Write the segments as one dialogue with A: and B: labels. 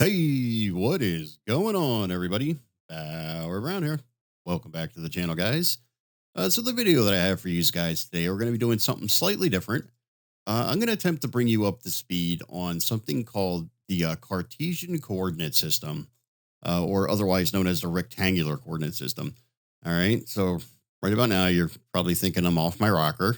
A: Hey, what is going on, everybody? Bauer around here. Welcome back to the channel, guys. So the video that I have for you guys today, we're going to be doing something slightly different. I'm going to attempt to bring you up to speed on something called the Cartesian coordinate system, or otherwise known as the rectangular coordinate system. All right. So right about now, you're probably thinking I'm off my rocker,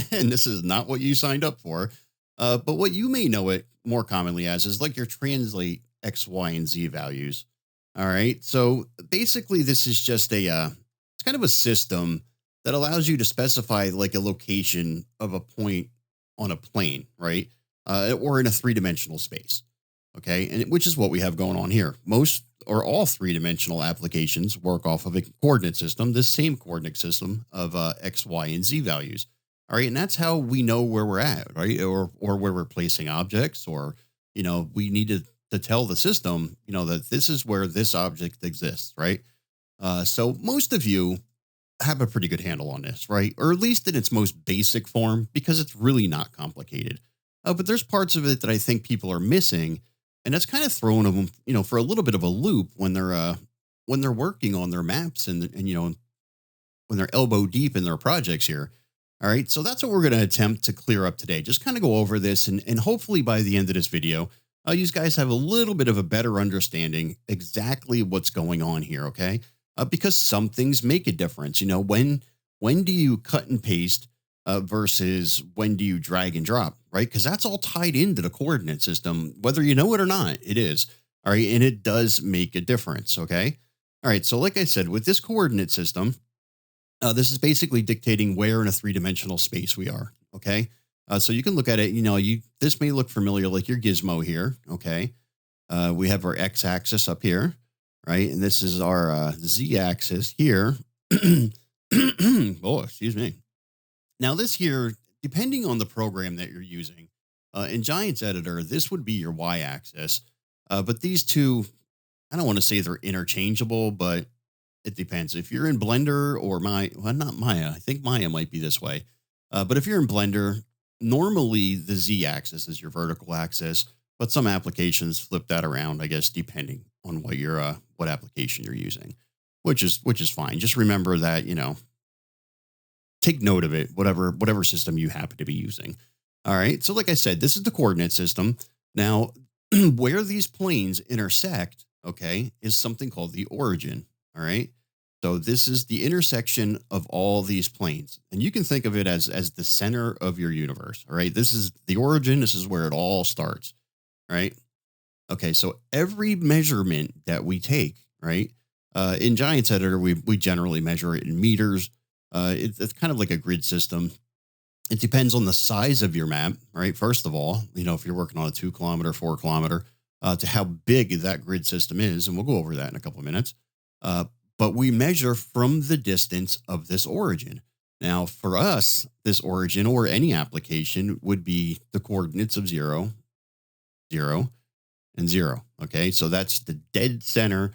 A: and this is not what you signed up for. But what you may know it more commonly as is like your translate X, Y, and Z values. All right. So basically, this is just it's kind of a system that allows you to specify like a location of a point on a plane, right? Or in a three-dimensional space. Okay. And which is what we have going on here. Most or all three-dimensional applications work off of a coordinate system, the same coordinate system of X, Y, and Z values. All right. And that's how we know where we're at, right? Or where we're placing objects, or, we need to tell the system, that this is where this object exists, right? So most of you have a pretty good handle on this, right? Or at least in its most basic form, because it's really not complicated. But there's parts of it that I think people are missing, and that's kind of throwing them, for a little bit of a loop when they're working on their maps and when they're elbow deep in their projects here. All right, so that's what we're going to attempt to clear up today. Just kind of go over this, and hopefully by the end of this video, you guys have a little bit of a better understanding exactly what's going on here. Okay, because some things make a difference. When do you cut and paste versus when do you drag and drop, right? Because that's all tied into the coordinate system, whether you know it or not. It is. All right, and it does make a difference. Okay, all right. So like I said, with this coordinate system, this is basically dictating where in a three-dimensional space we are. Okay. So you can look at it, this may look familiar, like your gizmo here. Okay. We have our x-axis up here, right? And this is our z-axis here. Oh, excuse me. Now this here, depending on the program that you're using, in Giants Editor, this would be your y-axis. But these two, I don't want to say they're interchangeable, but it depends. If you're in Blender or not Maya, I think Maya might be this way. But if you're in Blender, normally the z-axis is your vertical axis, but some applications flip that around, I guess, depending on what application you're using, which is fine. Just remember that, take note of it, whatever system you happen to be using. All right. So like I said, this is the coordinate system. Now, where these planes intersect, okay, is something called the origin. All right. So this is the intersection of all these planes. And you can think of it as the center of your universe. All right. This is the origin. This is where it all starts. Right. Okay. So every measurement that we take, right, in Giants Editor, we generally measure it in meters. It's kind of like a grid system. It depends on the size of your map, right? First of all, if you're working on a 2 kilometer, 4 kilometer, to how big that grid system is. And we'll go over that in a couple of minutes. But we measure from the distance of this origin. Now, for us, this origin or any application would be the coordinates of 0, 0, and 0. Okay, so that's the dead center.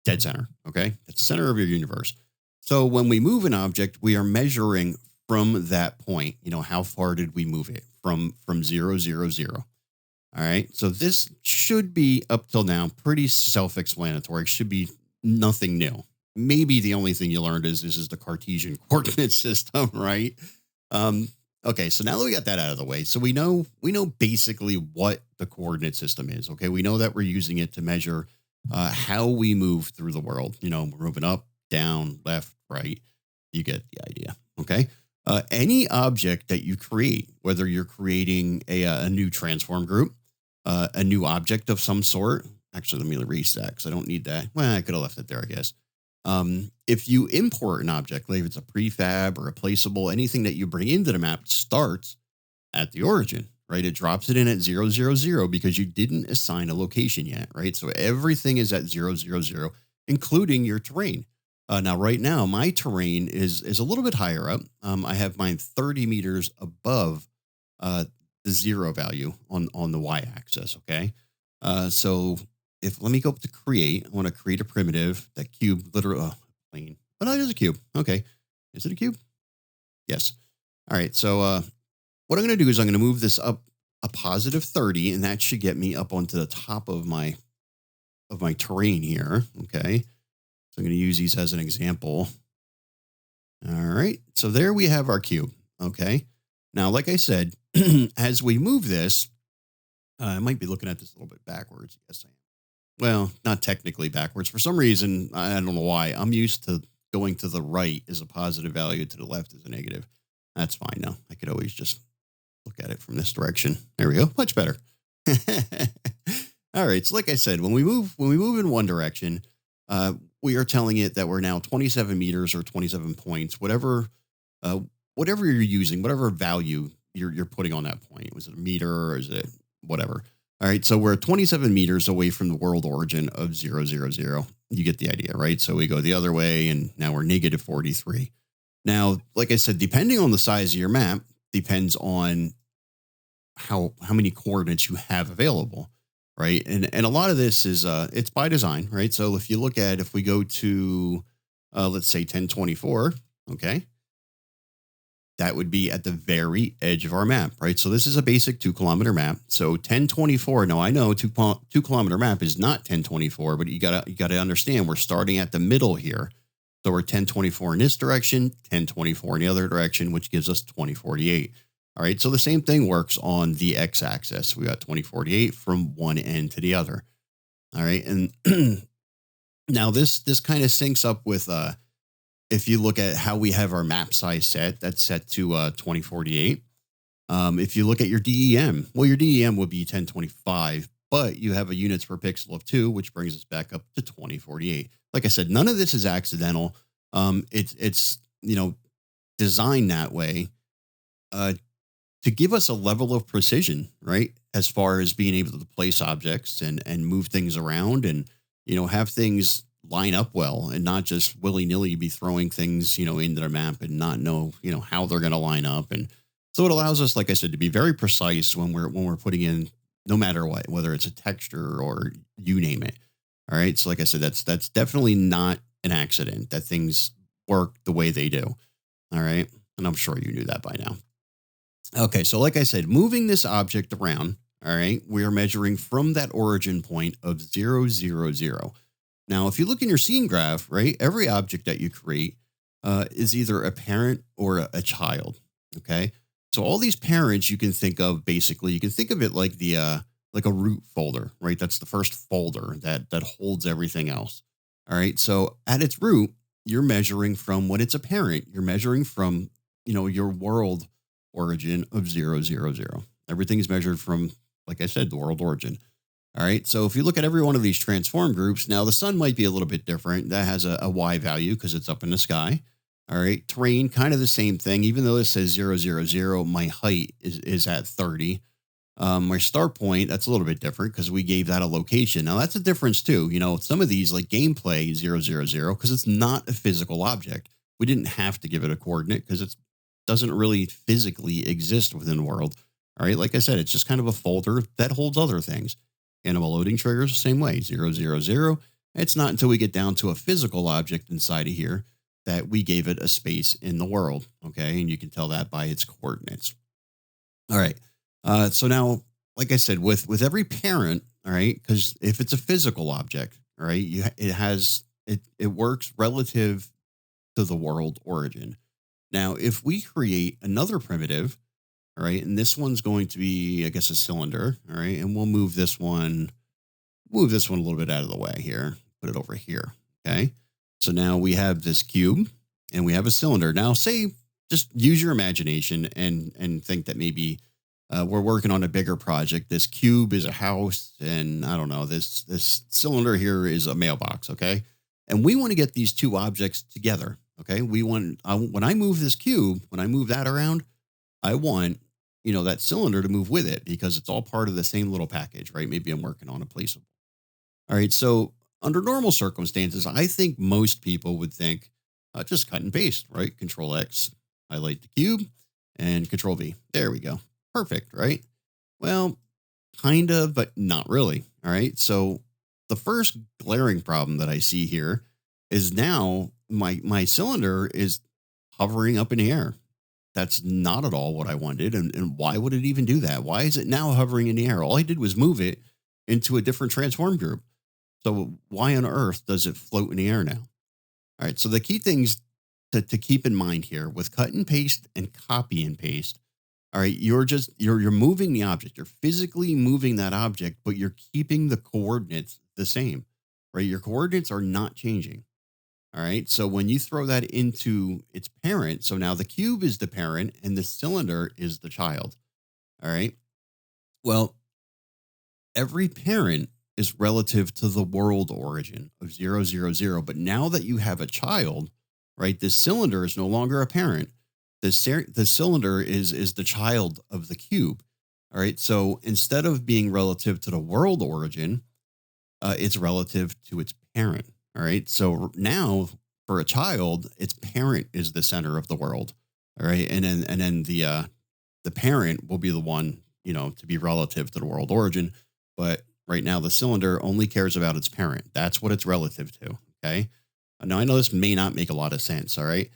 A: Okay, that's the center of your universe. So when we move an object, we are measuring from that point. How far did we move it from 0, 0, 0? All right, so this should be up till now pretty self-explanatory. It should be nothing new. Maybe the only thing you learned is this is the Cartesian coordinate system, right? Okay, so now that we got that out of the way, so we know basically what the coordinate system is. Okay, we know that we're using it to measure how we move through the world. We're moving up, down, left, right. You get the idea. Okay. Any object that you create, whether you're creating a new transform group, a new object of some sort. Actually, let me erase that because I don't need that. Well, I could have left it there, I guess. If you import an object, like if it's a prefab or a placeable, anything that you bring into the map starts at the origin, right? It drops it in at 0, 0, 0 because you didn't assign a location yet, right? So everything is at 0, 0, 0, including your terrain. Now, right now, my terrain is a little bit higher up. I have mine 30 meters above the 0 value on the y-axis, okay? So let me go up to create, I want to create a primitive, that cube, literally, plane. Oh, no, it is a cube. Okay. Is it a cube? Yes. All right. So what I'm going to do is I'm going to move this up a positive 30, and that should get me up onto the top of my terrain here. Okay. So I'm going to use these as an example. All right. So there we have our cube. Okay. Now, like I said, as we move this, I might be looking at this a little bit backwards. Yes, I am. Well, not technically backwards. For some reason, I don't know why. I'm used to going to the right is a positive value, to the left is a negative. That's fine now. I could always just look at it from this direction. There we go. Much better. All right. So like I said, when we move in one direction, we are telling it that we're now 27 meters or 27 points, whatever you're using, whatever value you're putting on that point. Was it a meter or is it whatever? All right. So we're 27 meters away from the world origin of 0, 0, 0. You get the idea, right? So we go the other way and now we're negative 43. Now, like I said, depending on the size of your map, depends on how many coordinates you have available, right? And a lot of this is it's by design, right? So if we go to let's say 1024, okay, that would be at the very edge of our map, right? So this is a basic 2-kilometer map. So 1024. Now I know 2-kilometer map is not 1024, but you gotta understand we're starting at the middle here. So we're 1024 in this direction, 1024 in the other direction, which gives us 2048. All right. So the same thing works on the x-axis. We got 2048 from one end to the other. All right. And now this kind of syncs up with if you look at how we have our map size set, that's set to 2048. If you look at your DEM, well, your DEM would be 1025, but you have a units per pixel of 2, which brings us back up to 2048. Like I said, none of this is accidental. It's designed that way to give us a level of precision, right? As far as being able to place objects and move things around and, have things line up well and not just willy-nilly be throwing things, into the map and not know, how they're going to line up. And so it allows us, like I said, to be very precise when we're putting in, no matter what, whether it's a texture or you name it. All right. So like I said, that's definitely not an accident that things work the way they do. All right. And I'm sure you knew that by now. Okay. So like I said, moving this object around, all right, we are measuring from that origin point of 0, 0, 0. Now, if you look in your scene graph, right, every object that you create is either a parent or a child. Okay. So all these parents you can think of, basically, you can think of it like like a root folder, right? That's the first folder that holds everything else. All right. So at its root, you're measuring from when it's a parent, you're measuring from, your world origin of 0, 0, 0. Everything is measured from, like I said, the world origin. All right. So if you look at every one of these transform groups, now the sun might be a little bit different. That has a Y value because it's up in the sky. All right. Terrain, kind of the same thing. Even though it says 0, 0, 0, my height is at 30. My start point, that's a little bit different because we gave that a location. Now that's a difference too. Some of these like gameplay 0, 0, 0, because it's not a physical object. We didn't have to give it a coordinate because it doesn't really physically exist within the world. All right. Like I said, it's just kind of a folder that holds other things. Animal loading triggers the same way, 0, 0, 0. It's not until we get down to a physical object inside of here that we gave it a space in the world. Okay. And you can tell that by its coordinates. All right. So now, like I said, with every parent, all right, because if it's a physical object, all right, it works relative to the world origin. Now, if we create another primitive, all right, and this one's going to be, I guess, a cylinder, all right, and we'll move this one a little bit out of the way here, put it over here, okay. So now we have this cube and we have a cylinder. Now, just use your imagination and think that maybe we're working on a bigger project. This cube is a house, and I don't know, this cylinder here is a mailbox, okay? And we want to get these two objects together, okay? When I move this cube, when I move that around, I want, that cylinder to move with it because it's all part of the same little package, right? Maybe I'm working on a placeable. All right, so under normal circumstances, I think most people would think just cut and paste, right? Control X, highlight the cube, and Control V. There we go. Perfect, right? Well, kind of, but not really. All right. So the first glaring problem that I see here is now my cylinder is hovering up in the air. that's not at all what I wanted. And why would it even do that? Why is it now hovering in the air? All I did was move it into a different transform group. So why on earth does it float in the air now? All right. So the key things to keep in mind here with cut and paste and copy and paste. All right, you're moving the object. You're physically moving that object, but you're keeping the coordinates the same. Right? Your coordinates are not changing. All right. So when you throw that into its parent, so now the cube is the parent and the cylinder is the child. All right. Well, every parent is relative to the world origin of 000. But now that you have a child, right, this cylinder is no longer a parent. The cylinder is the child of the cube. All right. So instead of being relative to the world origin, it's relative to its parent. All right. So now for a child, its parent is the center of the world. All right. And then the parent will be the one, to be relative to the world origin. But right now the cylinder only cares about its parent. That's what it's relative to. Okay. Now I know this may not make a lot of sense. All right.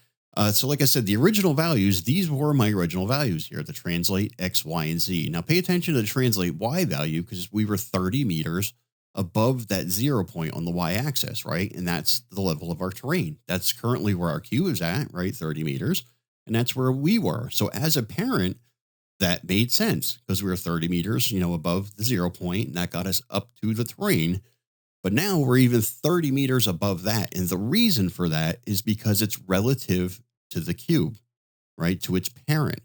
A: So like I said, the original values, these were my original values here, the translate X, Y, and Z. Now pay attention to the translate Y value because we were 30 meters above that 0 point on the Y axis, right? And that's the level of our terrain. That's currently where our cube is at, right? 30 meters. And that's where we were. So as a parent, that made sense because we were 30 meters, above the 0 point, and that got us up to the terrain. But now we're even 30 meters above that. And the reason for that is because it's relative to the cube, right? To its parent.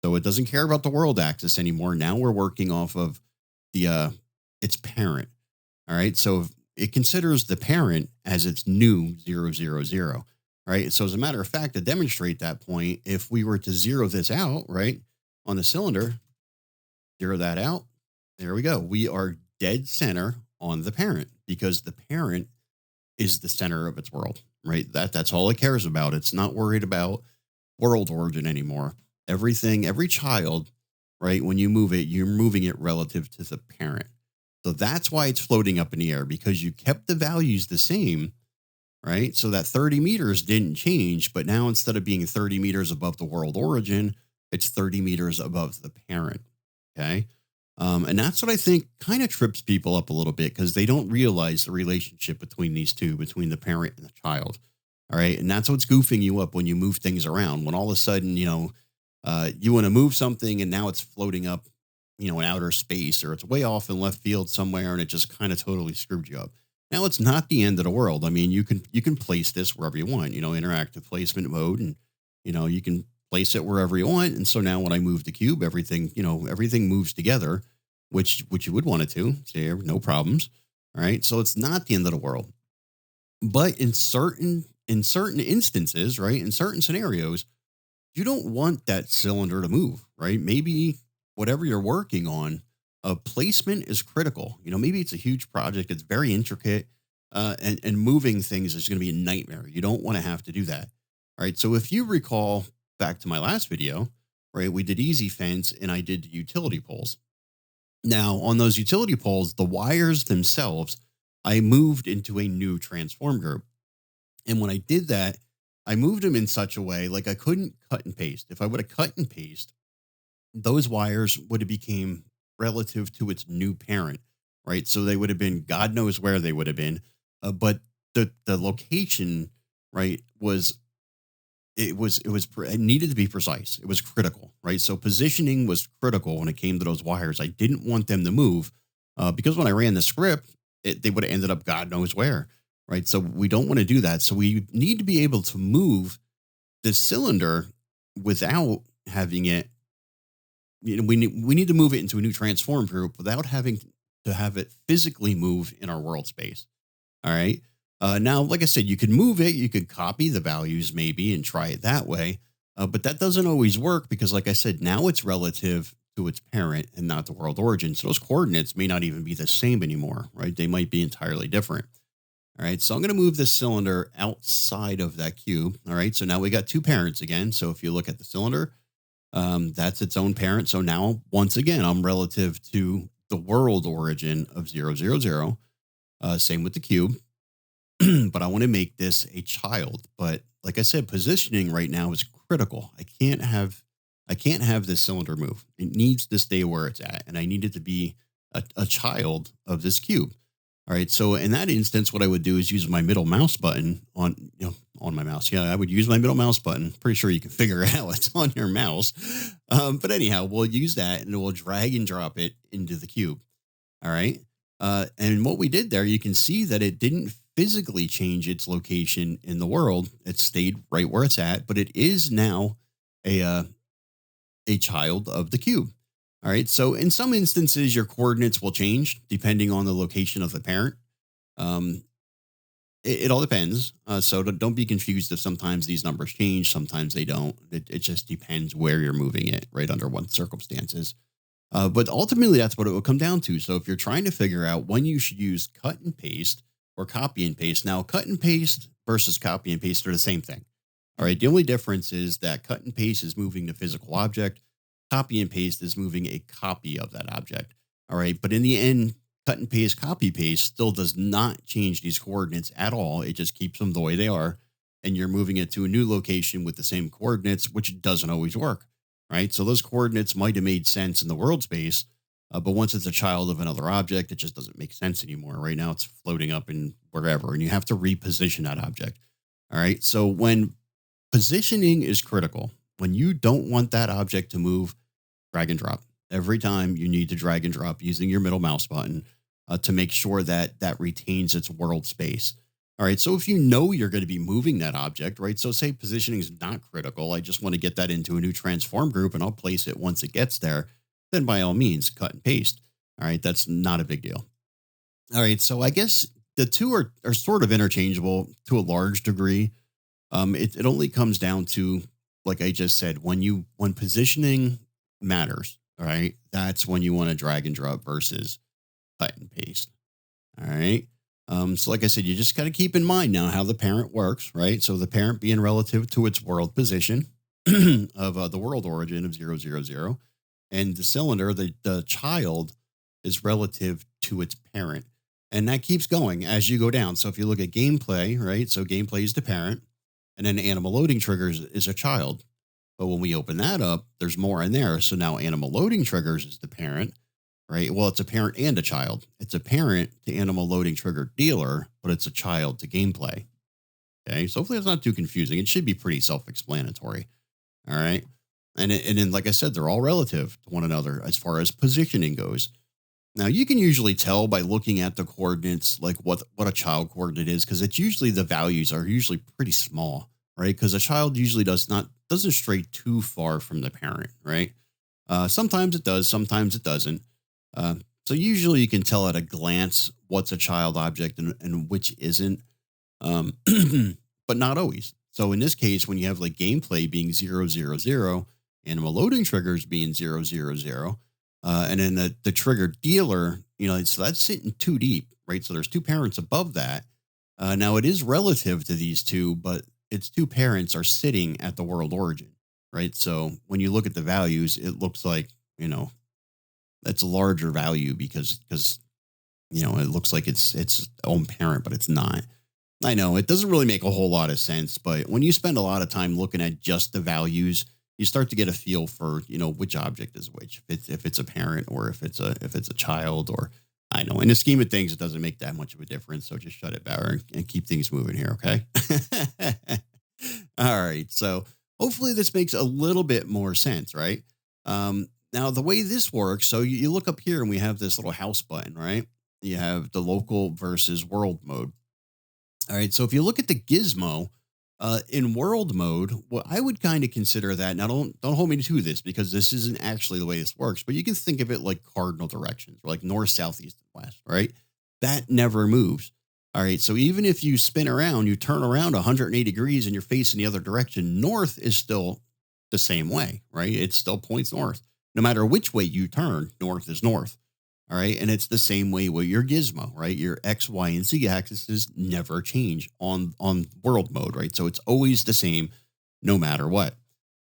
A: So it doesn't care about the world axis anymore. Now we're working off of its parent. All right. So it considers the parent as its new 000. Right. So as a matter of fact, to demonstrate that point, if we were to zero this out, right, on the cylinder, zero that out, there we go. We are dead center on the parent because the parent is the center of its world, right? That's all it cares about. It's not worried about world origin anymore. Every child, right? When you move it, you're moving it relative to the parent. So that's why it's floating up in the air because you kept the values the same, right? So that 30 meters didn't change, but now instead of being 30 meters above the world origin, it's 30 meters above the parent. Okay. And that's what I think kind of trips people up a little bit because they don't realize the relationship between these two, between the parent and the child. All right. And that's what's goofing you up when you move things around. When all of a sudden, you want to move something and now it's floating up, in outer space or it's way off in left field somewhere and it just kind of totally screwed you up. Now it's not the end of the world. I mean, you can place this wherever you want, interactive placement mode and, you can place it wherever you want. And so now when I move the cube, everything moves together, which you would want it to. So no problems. All right. So it's not the end of the world. But in certain instances, right, in certain scenarios, you don't want that cylinder to move, right? Maybe whatever you're working on, placement is critical. Maybe it's a huge project. It's very intricate. And moving things is going to be a nightmare. You don't want to have to do that. All right. So if you recall back to my last video, right, we did easy fence and I did utility poles. Now on those utility poles, the wires themselves, I moved into a new transform group. And when I did that, I moved them in such a way, like I couldn't cut and paste. If I would have cut and paste, those wires would have became relative to its new parent, right? So they would have been, God knows where they would have been. But the location, right, it needed to be precise. It was critical, right? So positioning was critical when it came to those wires. I didn't want them to move because when I ran the script, they would have ended up God knows where, right? So we don't want to do that. So we need to be able to move the cylinder without having it. We need to move it into a new transform group without having to have it physically move in our world space. All right. Now, like I said, you could move it, you could copy the values maybe and try it that way. But that doesn't always work because, like I said, now it's relative to its parent and not the world origin. So those coordinates may not even be the same anymore, right? They might be entirely different. All right. So I'm going to move this cylinder outside of that cube. All right. So now we got two parents again. So if you look at the cylinder, that's its own parent. So now, once again, I'm relative to the world origin of 000. Same with the cube. But I want to make this a child. But like I said, positioning right now is critical. I can't have I can't have this cylinder move. It needs to stay where it's at. And I need it to be a child of this cube. All right. So in that instance, what I would do is use my middle mouse button on my mouse. Yeah, I would use my middle mouse button. Pretty sure you can figure it out. It's on your mouse. But anyhow, we'll use that and we'll drag and drop it into the cube. All right. And what we did there, you can see that it didn't physically change its location in the world. It stayed right where it's at, but it is now a uh, a child of the cube. All right. So in some instances, your coordinates will change depending on the location of the parent. Um, it all depends. So don't be confused if sometimes these numbers change, sometimes they don't. It just depends where you're moving it, right? Under what circumstances. But ultimately, that's what it will come down to. So if you're trying to figure out when you should use cut and paste or copy and paste, now cut and paste versus copy and paste are the same thing. All right. The only difference is that cut and paste is moving the physical object. Copy and paste is moving a copy of that object. All right. But in the end, cut and paste, copy paste still does not change these coordinates at all. It just keeps them the way they are. And you're moving it to a new location with the same coordinates, which doesn't always work. Right. So those coordinates might have made sense in the world space. But once it's a child of another object, it just doesn't make sense anymore. Right now, it's floating up in wherever, and you have to reposition that object. All right. So when positioning is critical, when you don't want that object to move, drag and drop. Every time you need to drag and drop using your middle mouse button to make sure that that retains its world space. All right. So if you know you're going to be moving that object, right? So say positioning is not critical. I just want to get that into a new transform group and I'll place it once it gets there. Then by all means, cut and paste. All right. That's not a big deal. All right. So I guess the two are sort of interchangeable to a large degree. It only comes down to, like I just said, when positioning matters, all right, that's when you want to drag and drop versus cut and paste. All right. So like I said, you just got to keep in mind now how the parent works, right? So the parent being relative to its world position of the world origin of 000, and the cylinder, the child, is relative to its parent. And that keeps going as you go down. So if you look at gameplay, right? So gameplay is the parent, and then animal loading triggers is a child. But when we open that up, there's more in there. So now animal loading triggers is the parent, right? Well, it's a parent and a child. It's a parent to animal loading trigger dealer, but it's a child to gameplay. Okay. So hopefully it's not too confusing. It should be pretty self-explanatory. All right. And then, like I said, they're all relative to one another as far as positioning goes. Now you can usually tell by looking at the coordinates, like what a child coordinate is, because it's usually the values are usually pretty small, right? Because a child usually doesn't stray too far from the parent, right? Sometimes it does, sometimes it doesn't. So usually you can tell at a glance what's a child object and which isn't, but not always. So in this case, when you have like gameplay being 000, animal loading triggers being 000, and then the trigger dealer, so that's sitting too deep, right? So there's two parents above that. Now it is relative to these two, but its two parents are sitting at the world origin, right? So when you look at the values, it looks like, that's a larger value because it looks like it's its own parent, but it's not. I know it doesn't really make a whole lot of sense, but when you spend a lot of time looking at just the values, you start to get a feel for, which object is which, if it's a parent or if it's a child, or I know in the scheme of things, it doesn't make that much of a difference. So just shut it, Bauer, and keep things moving here. Okay. All right. So hopefully this makes a little bit more sense, right? Now the way this works, so you look up here and we have this little house button, right? You have the local versus world mode. All right. So if you look at the gizmo, in world mode, well, I would kind of consider that. Now, don't hold me to this because this isn't actually the way this works, but you can think of it like cardinal directions, like north, south, east, and west, right? That never moves. All right. So even if you spin around, you turn around 180 degrees and you're facing the other direction, north is still the same way, right? It still points north. No matter which way you turn, north is north. All right. And it's the same way with your gizmo, right? Your X, Y, and Z axes never change on world mode, right? So it's always the same no matter what.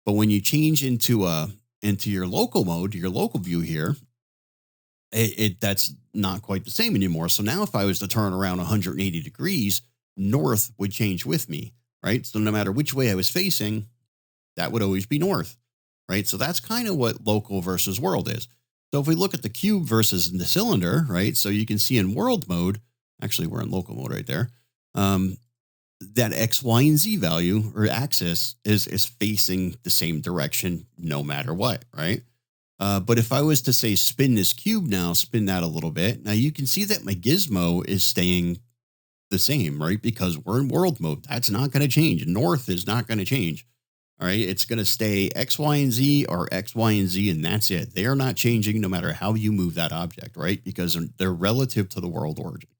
A: But when you change into your local mode, your local view here, that's not quite the same anymore. So now if I was to turn around 180 degrees, north would change with me, right? So no matter which way I was facing, that would always be north. right? So that's kind of what local versus world is. So if we look at the cube versus the cylinder, right? So you can see in world mode, actually we're in local mode right there. Um, that X, Y, and Z value or axis is facing the same direction no matter what, right? But if I was to say spin this cube now, spin that a little bit, now you can see that my gizmo is staying the same, right? Because we're in world mode. That's not going to change. North is not going to change. All right. It's going to stay X, Y, and Z or X, Y, and Z, and that's it. They are not changing no matter how you move that object, right? Because they're relative to the world origin,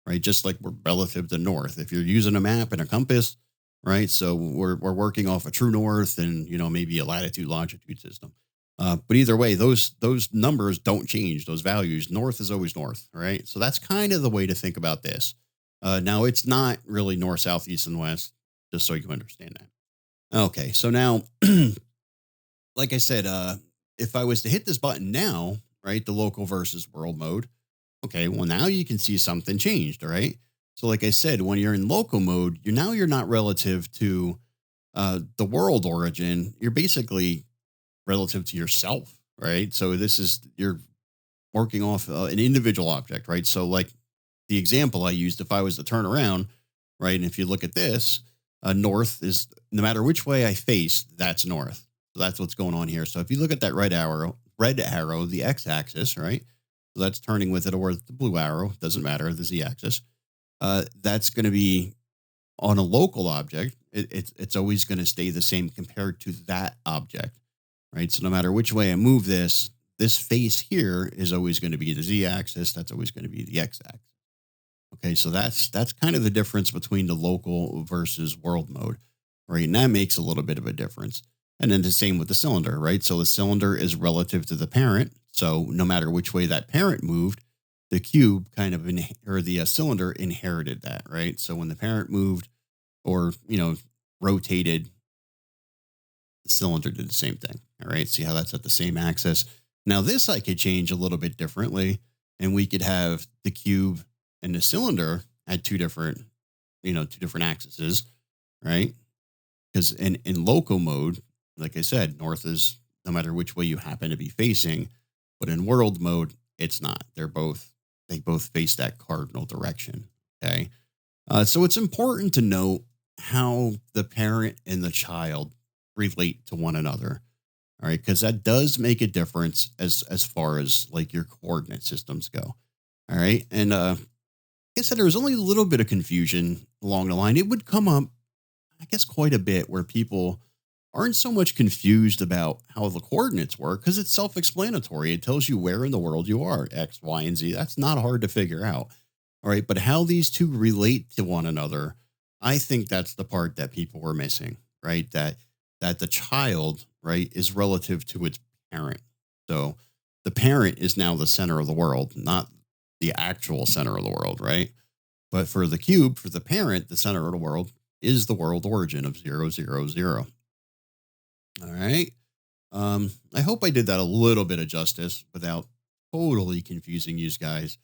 A: right? Just like we're relative to north. If you're using a map and a compass, right? So we're working off a true north and, maybe a latitude longitude system. But either way, those numbers don't change. Those values, north is always north, right? So that's kind of the way to think about this. Now it's not really north, south, east, and west, just so you understand that. Okay, so now, like I said, if I was to hit this button now, right, the local versus world mode, okay, well now you can see something changed, all right? So like I said, when you're in local mode, you're not relative to the world origin. You're basically relative to yourself, right? So you're working off an individual object, right? So like the example I used, if I was to turn around, right, and if you look at this, north is no matter which way I face, that's north. So that's what's going on here. So if you look at that red arrow, the x-axis, right? So that's turning with it, or the blue arrow, doesn't matter, the z-axis. That's going to be on a local object. It's always going to stay the same compared to that object, right? So no matter which way I move this face here is always going to be the z-axis. That's always going to be the x-axis. Okay, so that's kind of the difference between the local versus world mode, right? And that makes a little bit of a difference. And then the same with the cylinder, right? So the cylinder is relative to the parent. So no matter which way that parent moved, the cube kind of or the cylinder inherited that, right? So when the parent moved or rotated, the cylinder did the same thing. All right, see how that's at the same axis. Now this I could change a little bit differently, and we could have the cube and the cylinder at two different axes, right? Because in local mode, like I said, north is no matter which way you happen to be facing, but in world mode, it's not. They both face that cardinal direction. Okay, so it's important to note how the parent and the child relate to one another. All right, because that does make a difference as far as like your coordinate systems go. All right, and like I said, there was only a little bit of confusion along the line. It would come up, I guess, quite a bit where people aren't so much confused about how the coordinates work because it's self-explanatory. It tells you where in the world you are, X, Y, and Z. That's not hard to figure out. All right, but how these two relate to one another, I think that's the part that people were missing, right? That the child, right, is relative to its parent. So the parent is now the center of the world, not the actual center of the world, right? But for the cube, for the parent, the center of the world is the world origin of 0, 0, 0. All right. I hope I did that a little bit of justice without totally confusing you guys.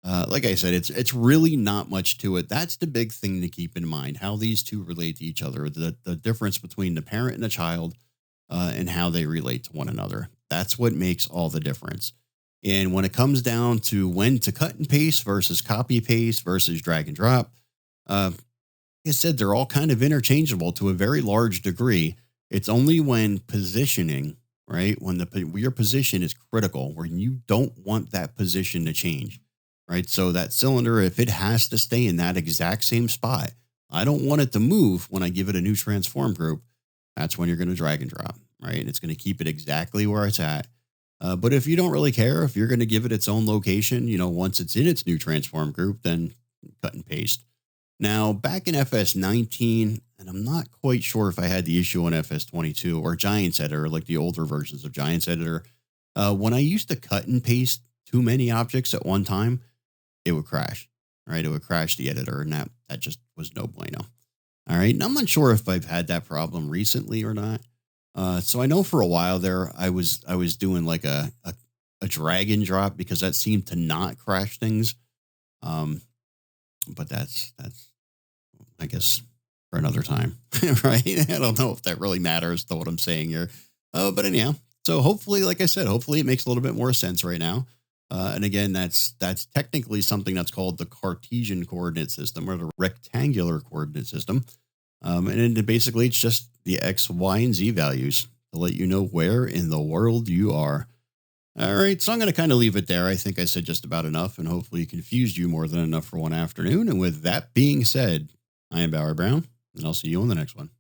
A: Like I said, it's really not much to it. That's the big thing to keep in mind, how these two relate to each other, the difference between the parent and the child, and how they relate to one another. That's what makes all the difference. And when it comes down to when to cut and paste versus copy paste versus drag and drop, like I said, they're all kind of interchangeable to a very large degree. It's only when positioning, right? When your position is critical, where you don't want that position to change, right? So that cylinder, if it has to stay in that exact same spot, I don't want it to move when I give it a new transform group. That's when you're going to drag and drop, right? It's going to keep it exactly where it's at. But if you don't really care, if you're going to give it its own location, once it's in its new transform group, then cut and paste. Now, back in FS19, and I'm not quite sure if I had the issue on FS22 or Giants Editor, like the older versions of Giants Editor, when I used to cut and paste too many objects at one time, it would crash, right? It would crash the editor, and that just was no bueno. All right, and I'm not sure if I've had that problem recently or not. So I know for a while there, I was doing like a drag and drop because that seemed to not crash things. But that's I guess for another time, right? I don't know if that really matters to what I'm saying here. But anyhow, so hopefully, like I said, hopefully it makes a little bit more sense right now. And again, that's technically something that's called the Cartesian coordinate system or the rectangular coordinate system. And then basically, it's just the X, Y, and Z values to let you know where in the world you are. All right, so I'm going to kind of leave it there. I think I said just about enough, and hopefully confused you more than enough for one afternoon. And with that being said, I am Bauer Brown, and I'll see you on the next one.